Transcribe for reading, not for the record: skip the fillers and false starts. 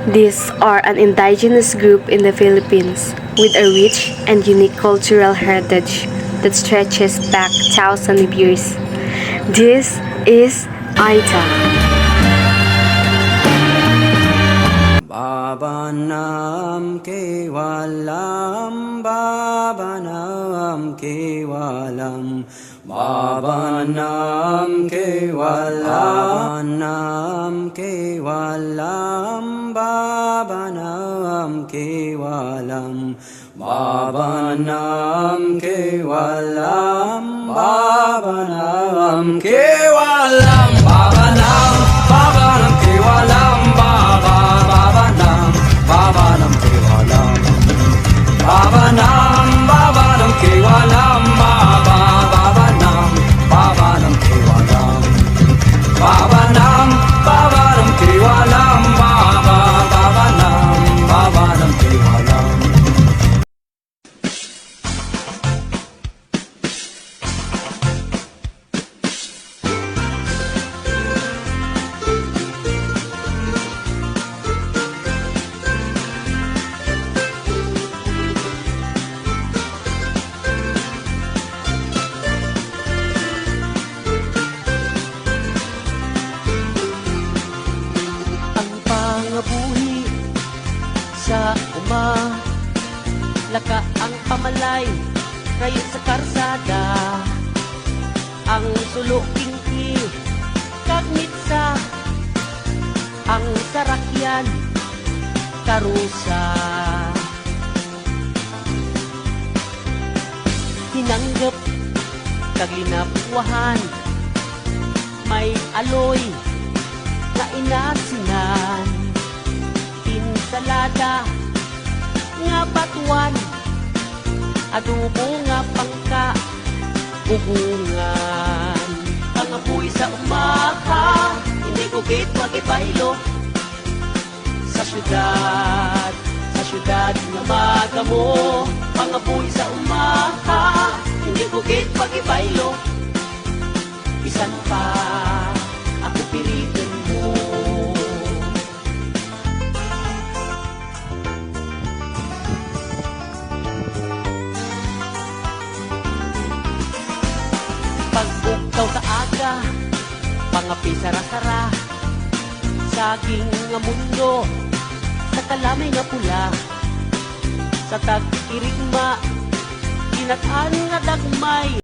These are an indigenous group in the Philippines with a rich and unique cultural heritage that stretches back thousands of years. This is Aita. Bhavanam Kevalam Bhavanam Kevalam Bhavanam Kevalam Kevalam Bhavanam Kevalam Bhavanam Kevalam Bhavanam Kevalam Bhavanam Bhavanam Kevalam Bhavanam Bhavanam Kevalam Bhavanam Bhavanam Kevalam Bhavanam Bhavanam Kevalam Bhavanam Bhavanam Kevalam Bhavanam Bhavanam Kevalam. Buhi sa uma, laka ang pamalay kayo sa karsada, ang sulok-kingki kagnitsa, ang sarakyan karusa, hinanggap kaglinapuhan, may aloy na inasinan, pinsalada nga batuan, adobo nga pangka ugungan. Pangapoy sa umaka, hindi ko git magibaylo sa syudad nga magamo. Pangapoy sa umaka, hindi ko git magibaylo, bisan pa ako pilitin mo. Pagbuktaw sa aga, pangapi sara-sara, saging nga mundo, sa kalamay nga pula, sa tag-irigma, kinatan nga dagmay.